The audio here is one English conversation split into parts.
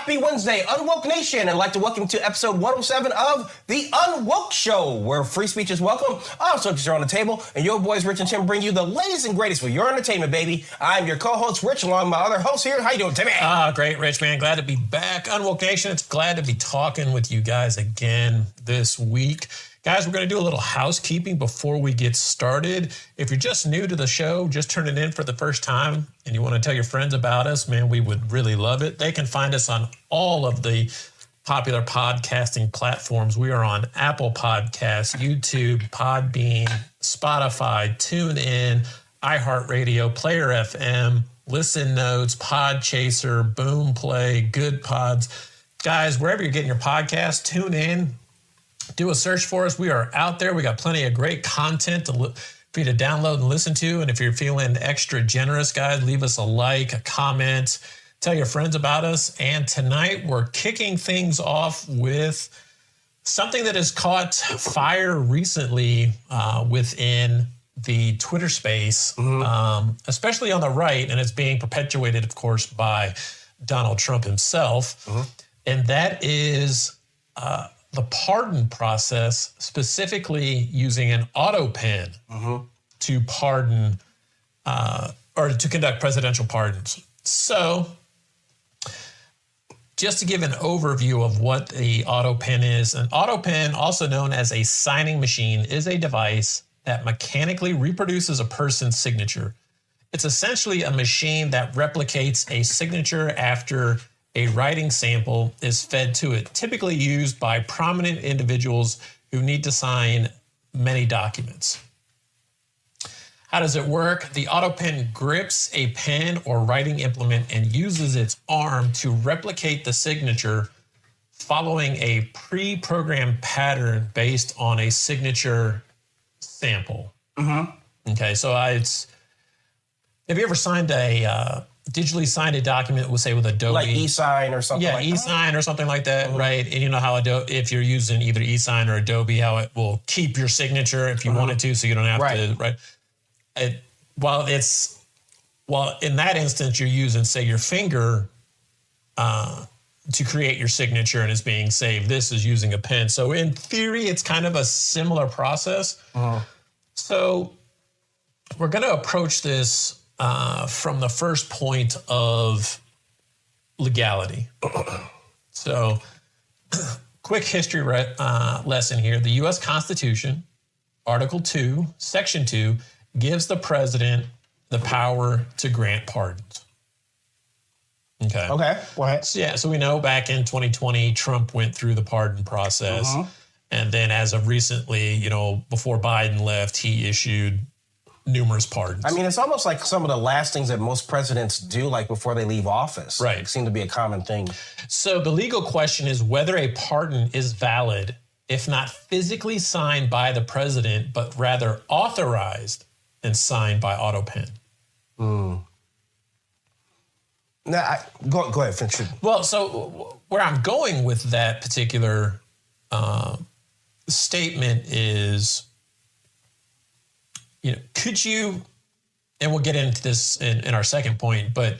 Happy Wednesday, UnWoke Nation. I'd like to welcome you to episode 107 of the UnWoke Show, where free speech is welcome, all subjects are on the table, and your boys Rich and Tim bring you the latest and greatest for your entertainment, baby. I'm your co-host, Rich, along with my other host here. How you doing, Timmy? Great, Rich, man. Glad to be back. UnWoke Nation, it's glad to be talking with you guys again this week. Guys, we're going to do a little housekeeping before we get started. If you're just new to the show, just turning in for the first time, and you want to tell your friends about us, man, we would really love it. They can find us on all of the popular podcasting platforms. We are on Apple Podcasts, YouTube, Podbean, Spotify, TuneIn, iHeartRadio, Player FM, Listen Notes, Podchaser, Boomplay, GoodPods. Guys, wherever you're getting your podcast, tune in. Do a search for us. We are out there. We got plenty of great content for you to download and listen to. And if you're feeling extra generous, guys, leave us a like, a comment, tell your friends about us. And tonight we're kicking things off with something that has caught fire recently within the Twitter space, especially on the right. And it's being perpetuated, of course, by Donald Trump himself. And that is the pardon process, specifically using an Autopen to pardon or to conduct presidential pardons. So just to give an overview of what the Autopen is, an Autopen, also known as a signing machine, is a device that mechanically reproduces a person's signature. It's essentially a machine that replicates a signature after a writing sample is fed to it, typically used by prominent individuals who need to sign many documents. How does it work? The Autopen grips a pen or writing implement and uses its arm to replicate the signature following a pre-programmed pattern based on a signature sample. Okay, so have you ever signed digitally signed a document, we'll say with Adobe. Like e-sign or something like that? Yeah, e-sign or something like that, right? And you know how if you're using either e-sign or Adobe, how it will keep your signature if you wanted to, so you don't have to, right? While in that instance, you're using, say, your finger to create your signature and it's being saved. This is using a pen. So in theory, it's kind of a similar process. So we're going to approach this from the first point of legality. So, quick history lesson here. The U.S. Constitution, Article 2, Section 2, gives the president the power to grant pardons. Okay. Okay. So we know back in 2020, Trump went through the pardon process. And then as of recently, before Biden left, he issued numerous pardons. I mean, it's almost like some of the last things that most presidents do, like before they leave office. Right. It seemed to be a common thing. So the legal question is whether a pardon is valid if not physically signed by the president, but rather authorized and signed by Autopen. Go ahead, finish it. Well, so where I'm going with that particular statement is, could you, and we'll get into this in our second point, but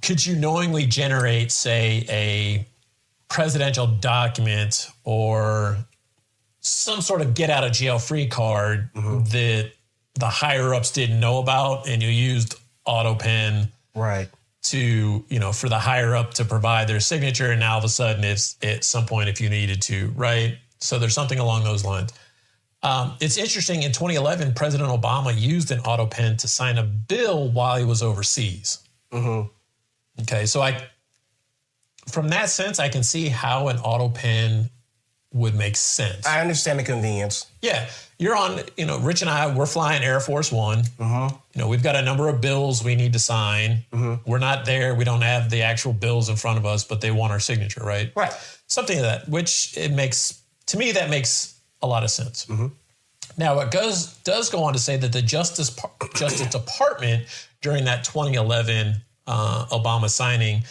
could you knowingly generate, say, a presidential document or some sort of get out of jail free card that the higher ups didn't know about, and you used Autopen to, for the higher up to provide their signature, and now all of a sudden it's at some point if you needed to, right? So there's something along those lines. It's interesting, in 2011, President Obama used an Autopen to sign a bill while he was overseas. Okay, so from that sense, I can see how an Autopen would make sense. I understand the convenience. Yeah, you're on, Rich and I, we're flying Air Force One. We've got a number of bills we need to sign. We're not there. We don't have the actual bills in front of us, but they want our signature, right? Right. Something like that, which to me, that makes a lot of sense. Now, it does go on to say that the Justice Department, during that 2011 Obama signing,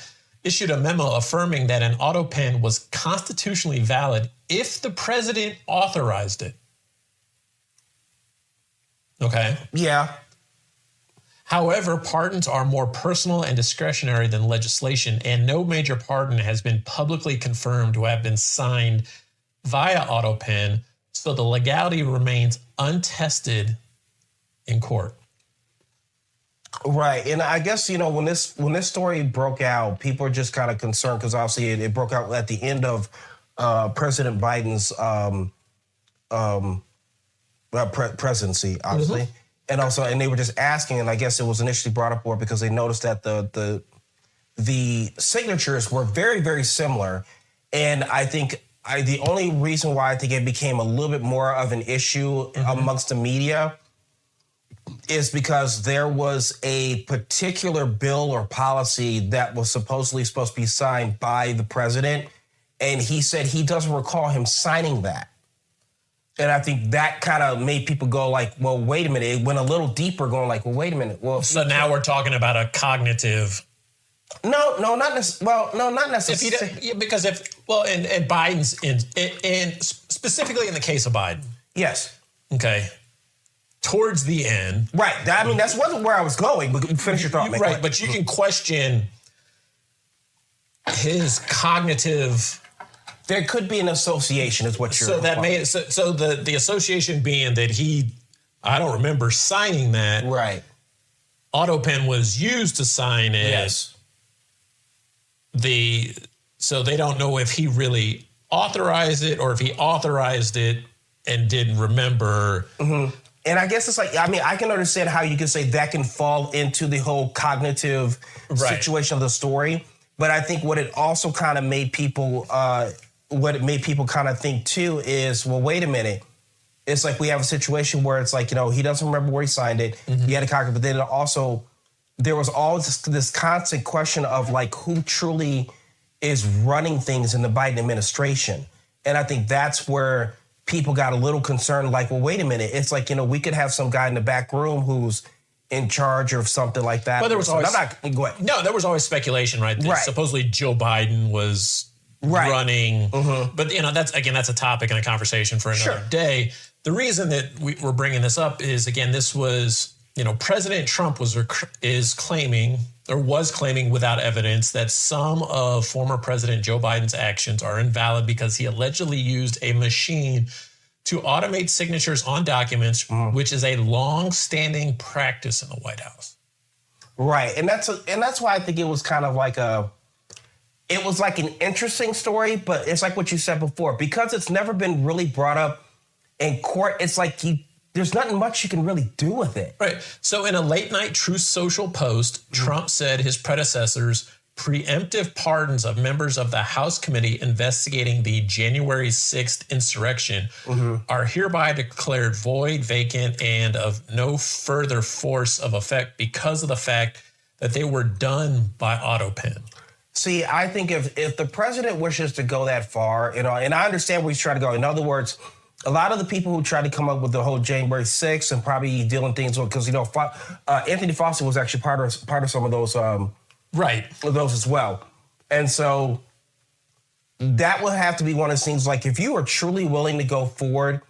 issued a memo affirming that an Autopen was constitutionally valid if the president authorized it. Okay? Yeah. However, pardons are more personal and discretionary than legislation, and no major pardon has been publicly confirmed to have been signed via Autopen, so the legality remains untested in court. Right, and I guess when this story broke out, people are just kind of concerned because obviously it broke out at the end of President Biden's presidency, obviously, and they were just asking, and I guess it was initially brought up because they noticed that the signatures were very, very similar, and I think the only reason why I think it became a little bit more of an issue amongst the media is because there was a particular bill or policy that was supposed to be signed by the president, and he said he doesn't recall him signing that. And I think that kind of made people go like, well, wait a minute. It went a little deeper, going like, well, wait a minute. Well, so now we're talking about a cognitive. No, not necessarily. Well, no, not necessarily. Because and Biden's and specifically in the case of Biden. Yes. Okay. Towards the end. Right. That's wasn't where I was going, but finish your thought. Right, but you can question his cognitive. There could be an association, is what you're. So that made it. So the association being that I don't remember signing that. Right. Autopen was used to sign it. Yes. So they don't know if he really authorized it or if he authorized it and didn't remember. Mm-hmm. And I guess it's like, I can understand how you can say that can fall into the whole cognitive situation of the story. But I think what it also kind of made people, kind of think too is, well, wait a minute. It's like we have a situation where it's like, he doesn't remember where he signed it. He had a cognitive, but then also there was always this constant question of like who truly is running things in the Biden administration. And I think that's where people got a little concerned, like, well, wait a minute. It's like, we could have some guy in the back room who's in charge of something like that. But there was always, go ahead. No, there was always speculation, right? That supposedly Joe Biden was running. Mm-hmm. But, that's a topic and a conversation for another day. The reason that we're bringing this up is, again, this was, President Trump was claiming without evidence that some of former President Joe Biden's actions are invalid because he allegedly used a machine to automate signatures on documents, which is a long-standing practice in the White House. Right, and that's why I think it was kind of like an interesting story, but it's like what you said before, because it's never been really brought up in court. It's like there's nothing much you can really do with it. Right. So in a late-night Truth Social post, Trump said his predecessors' preemptive pardons of members of the House committee investigating the January 6th insurrection are hereby declared void, vacant, and of no further force of effect because of the fact that they were done by Autopen. See, I think if the president wishes to go that far, and I understand where he's trying to go. In other words, a lot of the people who tried to come up with the whole January 6th and probably dealing things with, because Anthony Fauci was actually part of some of those, those as well, and so that will have to be one of the things. Like, if you are truly willing to go forward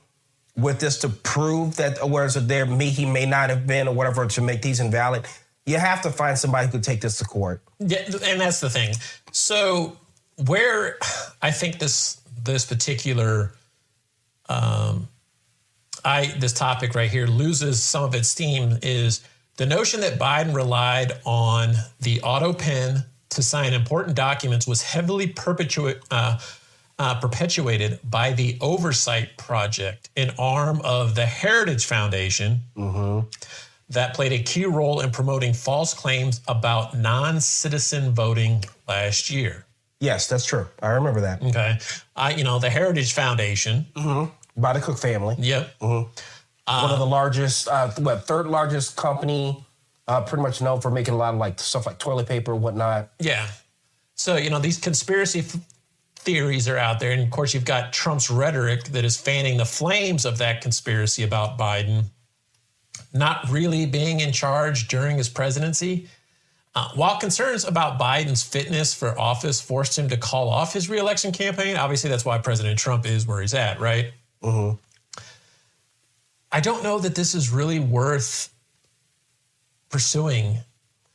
with this to prove that, whereas he may not have been or whatever, to make these invalid, you have to find somebody who could take this to court. Yeah, and that's the thing. So where I think this particular this topic right here loses some of its steam is the notion that Biden relied on the Autopen to sign important documents was heavily perpetuated by the Oversight Project, an arm of the Heritage Foundation that played a key role in promoting false claims about non-citizen voting last year. Yes, that's true. I remember that. Okay. The Heritage Foundation. By the Cook family. Yep. One of the largest, third largest company, pretty much known for making a lot of like stuff like toilet paper and whatnot. Yeah. So, these conspiracy theories are out there. And of course, you've got Trump's rhetoric that is fanning the flames of that conspiracy about Biden not really being in charge during his presidency. While concerns about Biden's fitness for office forced him to call off his reelection campaign, obviously that's why President Trump is where he's at, right? I don't know that this is really worth pursuing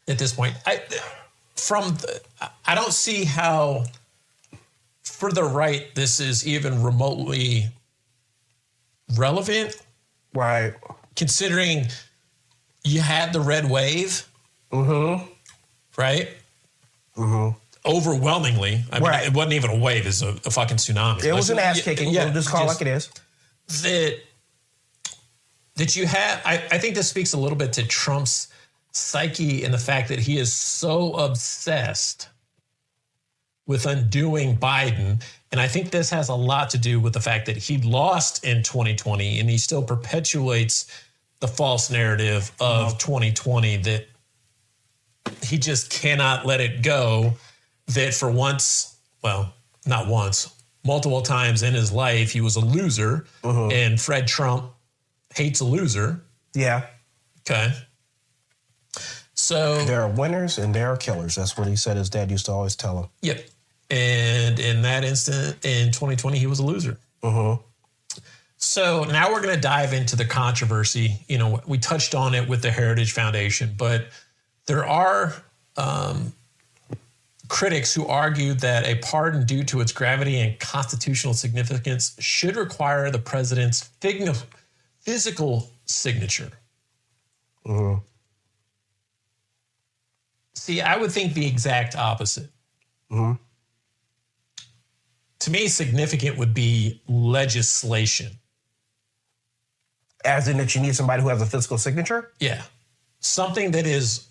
at this point? I don't see how, for the right, this is even remotely relevant. Right. Considering you had the red wave. Mm-hmm. Right? Mm-hmm. Overwhelmingly. I mean, it wasn't even a wave. It was a fucking tsunami. It was an ass kicking. Yeah, we'll just call it like it is. That you have, I think this speaks a little bit to Trump's psyche and the fact that he is so obsessed with undoing Biden. And I think this has a lot to do with the fact that he lost in 2020 and he still perpetuates the false narrative of 2020 that he just cannot let it go. That for once, well, not once, multiple times in his life, he was a loser. And Fred Trump hates a loser. Yeah. Okay. So there are winners and there are killers. That's what he said his dad used to always tell him. Yep. And in that instant, in 2020, he was a loser. So now we're going to dive into the controversy. You know, we touched on it with the Heritage Foundation, but there are critics who argue that a pardon due to its gravity and constitutional significance should require the president's physical signature. See, I would think the exact opposite. To me, significant would be legislation. As in that you need somebody who has a physical signature? Yeah. Something that is...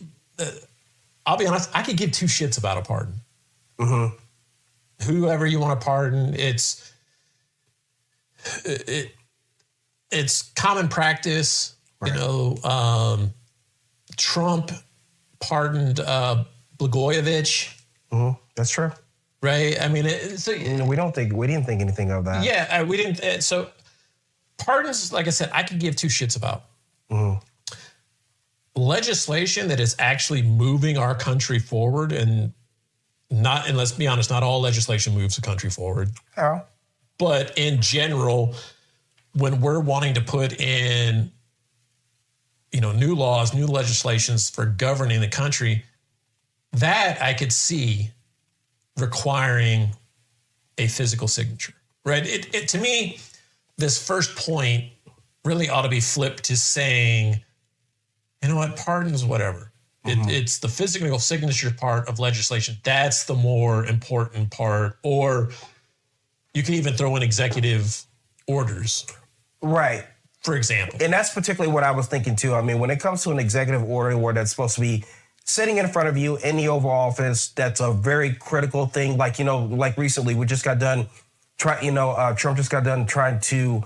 I'll be honest, I could give two shits about a pardon. Whoever you want to pardon, it's common practice. Right. You know, Trump pardoned Blagojevich. That's true. Right? I mean, we didn't think anything of that. Yeah, we didn't. So pardons, like I said, I could give two shits about. Legislation that is actually moving our country forward, and let's be honest, not all legislation moves the country forward. Oh. But in general, when we're wanting to put in, you know, new laws, new legislations for governing the country, that I could see requiring a physical signature, right? It to me, this first point really ought to be flipped to saying, you know what, pardons, whatever. It's the physical signature part of legislation. That's the more important part. Or you can even throw in executive orders. Right. For example. And that's particularly what I was thinking too. I mean, when it comes to an executive order where that's supposed to be sitting in front of you in the Oval Office, that's a very critical thing. Like, you know, like recently we just got done, Trump just got done trying to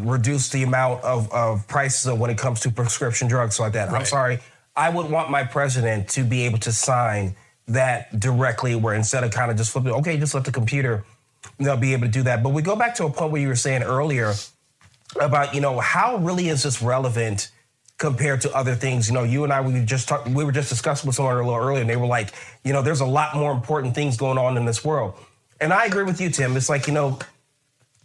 reduce the amount of prices when it comes to prescription drugs like that. Right. I'm sorry. I would want my president to be able to sign that directly, where instead of kind of just flipping, okay, just let the computer, they'll be able to do that. But we go back to a point where you were saying earlier about, you know, how really is this relevant compared to other things? You know, you and I, we were just discussing with someone a little earlier, and they were like, you know, there's a lot more important things going on in this world. And I agree with you, Tim. It's like, you know,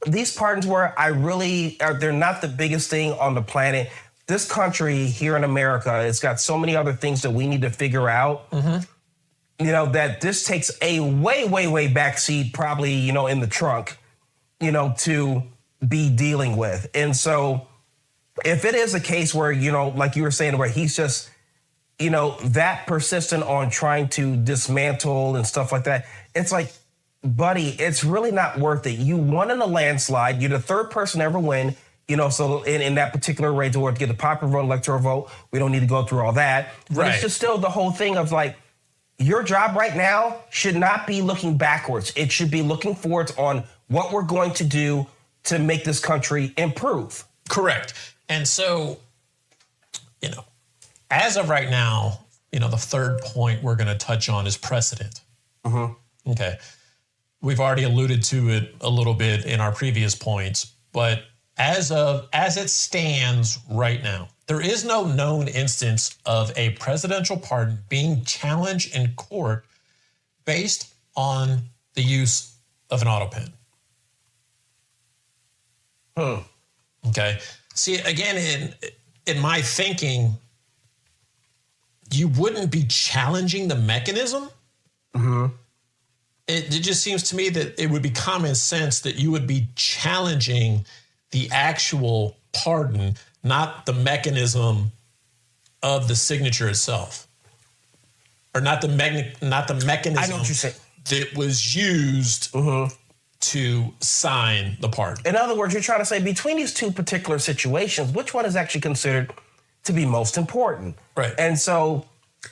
these pardons they're not the biggest thing on the planet. This country here in America, it's got so many other things that we need to figure out, you know, that this takes a way, way, way backseat, probably, you know, in the trunk, you know, to be dealing with. And so if it is a case where, you know, like you were saying, where he's just, you know, that persistent on trying to dismantle and stuff like that, it's like, buddy, it's really not worth it. You won in a landslide. You're the third person to ever win. You know, so in that particular race, to get the popular vote, electoral vote, we don't need to go through all that. But It's just still the whole thing of like, your job right now should not be looking backwards. It should be looking forwards on what we're going to do to make this country improve. Correct. And so, you know, as of right now, you know, the third point we're going to touch on is precedent. Okay. We've already alluded to it a little bit in our previous points, but as it stands right now, there is no known instance of a presidential pardon being challenged in court based on the use of an Autopen. Okay. See, again, in my thinking, you wouldn't be challenging the mechanism. Mm-hmm. It just seems to me that it would be common sense that you would be challenging the actual pardon, not the mechanism of the signature itself, or not the mechanism. I know what you're saying. That was used to sign the pardon. In other words, you're trying to say between these two particular situations, which one is actually considered to be most important? Right. And so,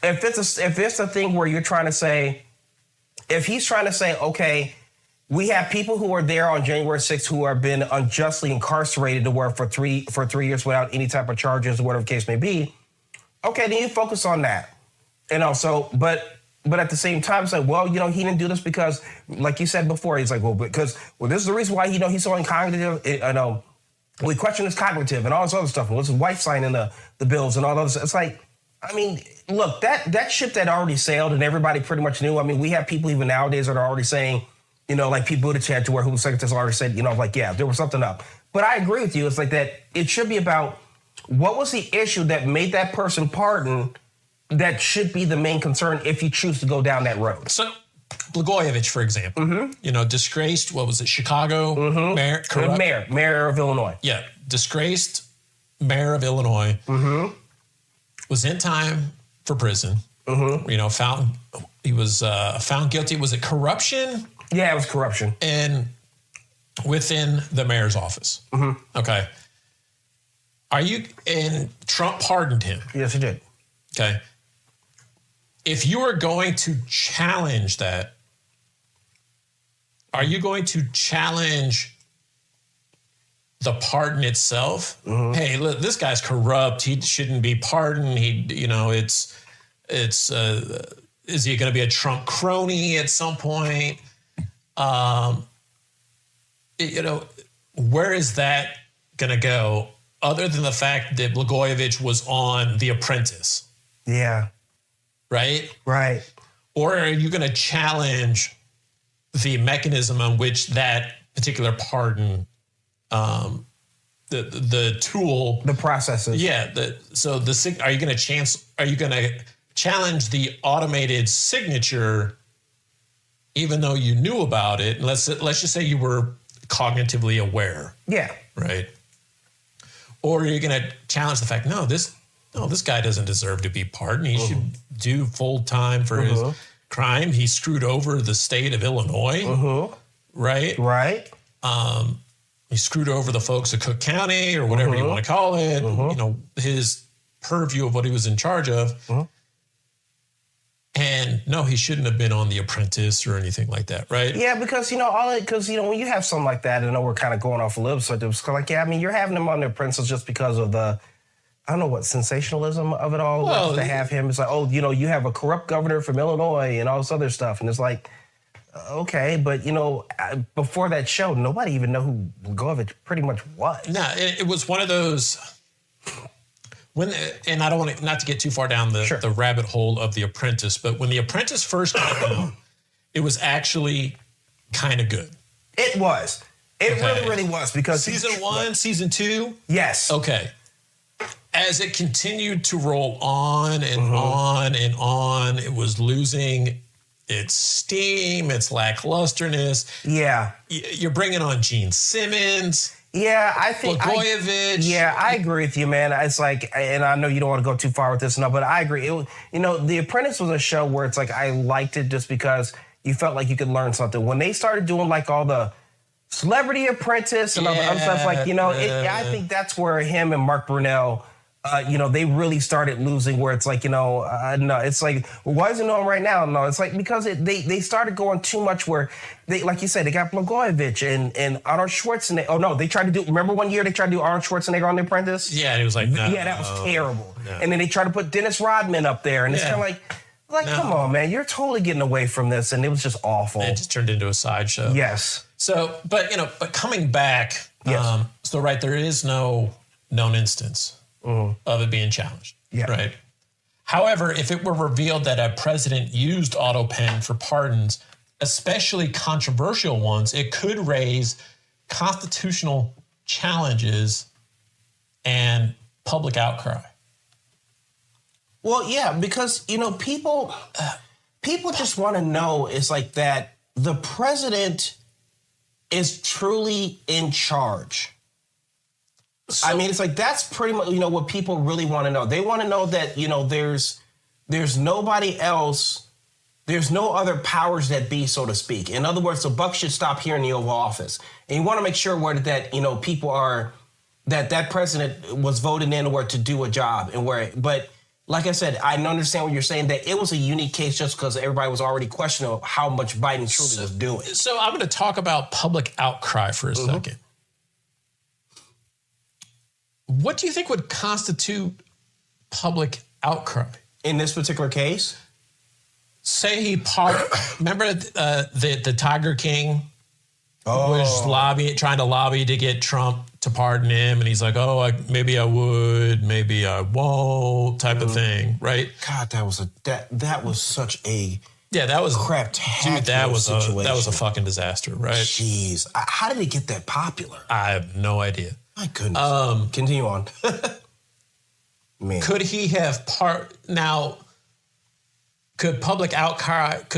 if it's a thing where you're trying to say, if he's trying to say, okay, we have people who are there on January 6th who have been unjustly incarcerated to work for 3 years without any type of charges or whatever the case may be. Okay, then you focus on that. And also, but at the same time, it's like, well, he didn't do this because, like you said before, he's like, this is the reason why, he's so incognitive. We question his cognitive and all this other stuff. And what's his wife signing the bills and all those. It's like, I mean, look, that ship that already sailed and everybody pretty much knew. I mean, we have people even nowadays that are already saying, like Pete Buttigieg to where who the secretary's already said, yeah, there was something up. But I agree with you. It's like that. It should be about what was the issue that made that person pardon. That should be the main concern if you choose to go down that road. So, Blagojevich, for example, disgraced, what was it, Chicago mayor? Mayor of Illinois. Yeah, disgraced mayor of Illinois was in time for prison. He was found guilty. Was it corruption? Yeah, it was corruption. And within the mayor's office. Okay. And Trump pardoned him. Yes, he did. Okay. If you are going to challenge that, are you going to challenge the pardon itself? Hey, look, this guy's corrupt. He shouldn't be pardoned. Is he going to be a Trump crony at some point? Where is that going to go? Other than the fact that Blagojevich was on The Apprentice. Yeah. Right? Right. Or are you going to challenge the mechanism on which that particular pardon, the tool, the processes? Yeah. Are you going to challenge the automated signature, even though you knew about it? Let's just say you were cognitively aware. Yeah. Right. Or are you going to challenge the fact, no, this guy doesn't deserve to be pardoned. He should do full time for his crime. He screwed over the state of Illinois. Right? Right. He screwed over the folks of Cook County or whatever you want to call it. His purview of what he was in charge of. And no, he shouldn't have been on The Apprentice or anything like that, right? Yeah, because when you have something like that, I know we're kind of going off a little, so it was like, yeah, I mean, you're having him on The Apprentice just because of the, I don't know what sensationalism of it all. Well, to have him, it's like, you have a corrupt governor from Illinois and all this other stuff, and it's like, okay, but before that show, nobody even knew who Blagojevich pretty much was. No, it was one of those. And I don't want not to get too far down the rabbit hole of The Apprentice, but when The Apprentice first came out, it was actually kind of good. It was. It really, really was because season 1, season 2. Yes. Okay. As it continued to roll on and on and on, it was losing its steam, its lacklusterness. Yeah. You're bringing on Gene Simmons. Yeah, I think Blagojevich. Yeah, I agree with you, man. It's like, and I know you don't want to go too far with this, but I agree. The Apprentice was a show where it's like I liked it just because you felt like you could learn something. When they started doing like all the Celebrity Apprentice and all the other stuff, like I think that's where him and Mark Brunell, they really started losing. Where it's like, no, it's like, well, why is it on right now? No, it's like because they started going too much. Where they, like you said, they got Blagojevich and Arnold Schwarzenegger. Oh no, they tried to do. Remember one year they tried to do Arnold Schwarzenegger on The Apprentice? Yeah, and it was like, no, yeah, that was terrible. No. And then they tried to put Dennis Rodman up there, and it's kind of like, come on, man, you're totally getting away from this, and it was just awful. It just turned into a sideshow. Yes. So, but coming back, so right, there is no known instance of it being challenged. Yeah. Right. However, if it were revealed that a president used Autopen for pardons, especially controversial ones, it could raise constitutional challenges and public outcry. Well, yeah, because, people just want to know is like that the president is truly in charge. I mean, it's like that's pretty much, what people really want to know. They want to know that, there's nobody else, there's no other powers that be, so to speak. In other words, the buck should stop here in the Oval Office. And you want to make sure that, people are, that president was voted in to do a job but like I said, I understand what you're saying, that it was a unique case just because everybody was already questioning how much Biden truly was doing. So I'm going to talk about public outcry for a second. What do you think would constitute public outcry? In this particular case? Say he remember the Tiger King was trying to lobby to get Trump to pardon him, and he's like, maybe I would, maybe I won't, type of thing, right? God, that was such a that was crap-tacular dude. That was situation. a fucking disaster, right? Jeez, how did it get that popular? I have no idea. My goodness. Continue on. Man, could he have Could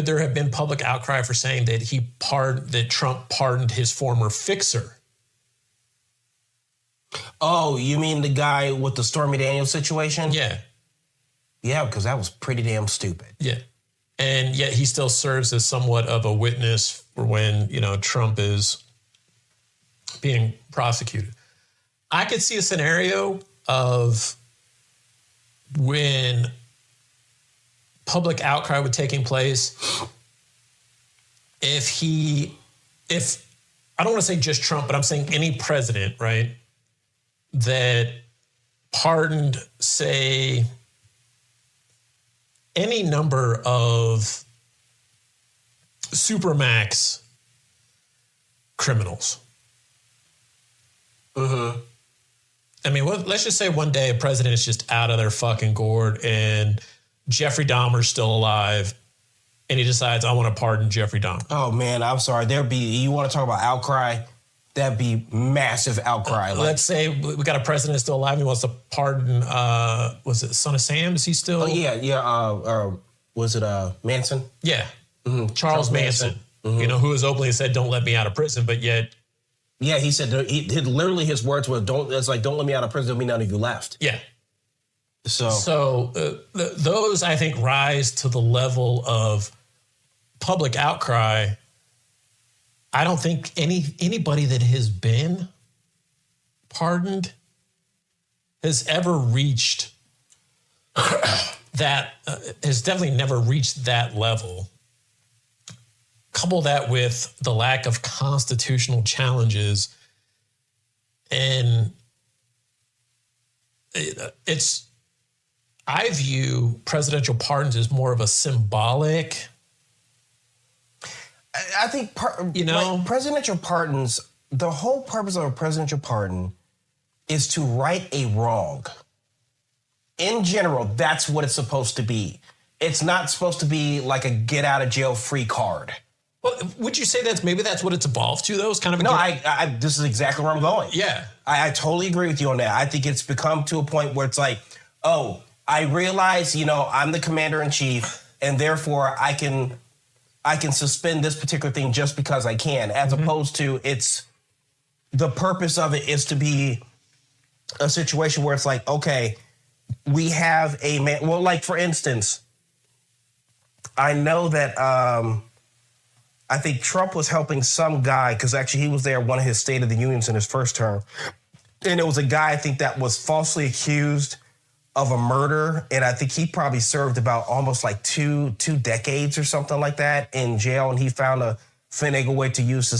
there have been public outcry for saying that Trump pardoned his former fixer? Oh, you mean the guy with the Stormy Daniels situation? Yeah. Yeah, because that was pretty damn stupid. Yeah. And yet he still serves as somewhat of a witness for when, Trump is being prosecuted. I could see a scenario of when public outcry would taking place if I don't want to say just Trump, but I'm saying any president, right, that pardoned, say, any number of supermax criminals. Mm-hmm. I mean, let's just say one day a president is just out of their fucking gourd and Jeffrey Dahmer's still alive, and he decides, I want to pardon Jeffrey Dahmer. Oh, man, I'm sorry. You want to talk about outcry? That'd be massive outcry. Let's say we got a president still alive. He wants to pardon, was it Son of Sam? Is he still? Oh, yeah. Was it Manson? Yeah. Mm-hmm. Charles Manson. Mm-hmm. Who has openly said, don't let me out of prison, but yet. Yeah, he said, literally his words were, don't let me out of prison, don't mean none of you left. Yeah. So those, I think, rise to the level of public outcry. I don't think anybody that has been pardoned has ever reached that, has definitely never reached that level. Couple that with the lack of constitutional challenges, and I view presidential pardons as more of a symbolic. I think, presidential pardons, the whole purpose of a presidential pardon is to right a wrong. In general, that's what it's supposed to be. It's not supposed to be like a get out of jail free card. Well, would you say that's what it's evolved to, though? It's kind of this is exactly where I'm going. Yeah. I totally agree with you on that. I think it's become to a point where it's like, oh, I realize, I'm the commander in chief, and therefore I can suspend this particular thing just because I can, as opposed to the purpose of it is to be a situation where it's like, okay, we have a man. Well, like for instance, I know that I think Trump was helping some guy, because actually he was there at one of his State of the Unions in his first term. And it was a guy, I think, that was falsely accused of a murder. And I think he probably served about almost like two decades or something like that in jail. And he found a finagle way to use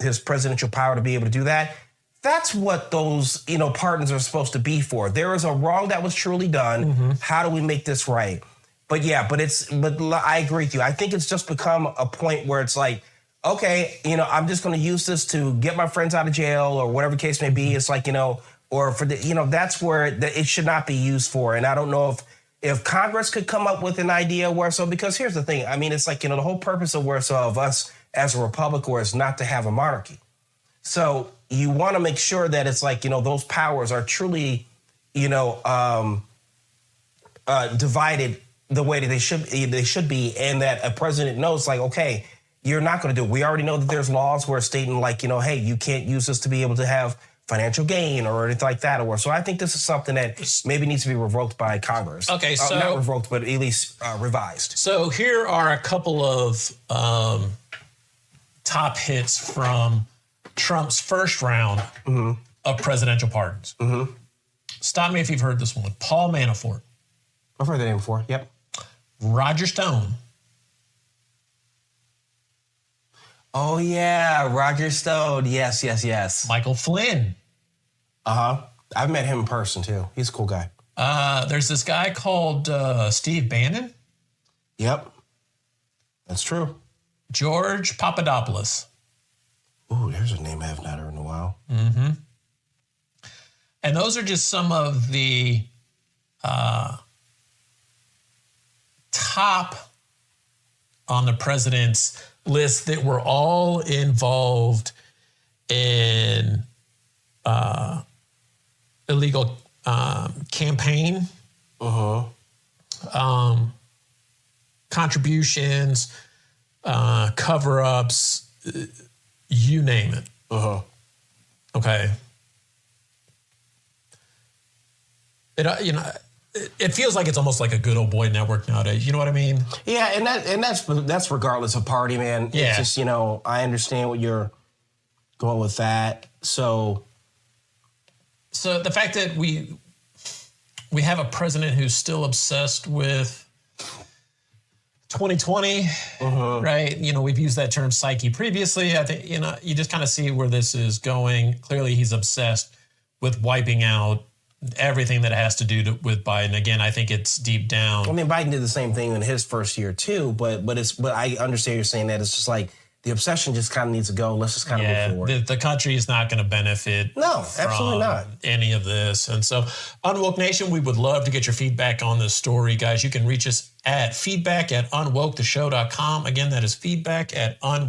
his presidential power to be able to do that. That's what those, pardons are supposed to be for. There is a wrong that was truly done. Mm-hmm. How do we make this right? But I agree with you. I think it's just become a point where it's like, okay, I'm just going to use this to get my friends out of jail or whatever the case may be. It's like, or for the, that's where it should not be used for. And I don't know if Congress could come up with an idea because here's the thing. I mean, it's like, the whole purpose of us as a republic is not to have a monarchy. So you want to make sure that it's like, those powers are truly, divided the way that they should be, and that a president knows, like, okay, you're not going to do it. We already know that there's laws where stating, like, hey, you can't use this to be able to have financial gain or anything like that. So I think this is something that maybe needs to be revoked by Congress. Okay, so not revoked, but at least revised. So here are a couple of top hits from Trump's first round of presidential pardons. Stop me if you've heard this one. Paul Manafort. I've heard that name before. Yep. Roger Stone. Oh, yeah. Roger Stone. Yes. Michael Flynn. I've met him in person, too. He's a cool guy. There's this guy called Steve Bannon. Yep. That's true. George Papadopoulos. Ooh, there's a name I have not heard in a while. And those are just some of the top on the president's list that were all involved in illegal campaign, contributions, cover-ups, you name it. Okay. It feels like it's almost like a good old boy network nowadays. You know what I mean? Yeah, and that's regardless of party, man. Yeah. It's just, I understand what you're going with that. So the fact that we have a president who's still obsessed with 2020, right? We've used that term psyche previously. I think, you just kind of see where this is going. Clearly, he's obsessed with wiping out everything that has to do with Biden. Again, I think it's deep down. I mean, Biden did the same thing in his first year too, but I understand you're saying that it's just like the obsession just kind of needs to go. Let's just kind of move forward. The country is not going to benefit. No, absolutely not. Any of this. And so, UnWoke Nation, we would love to get your feedback on this story, guys. You can reach us at feedback@unwokeshow.com. Again, that is feedback@unwoke.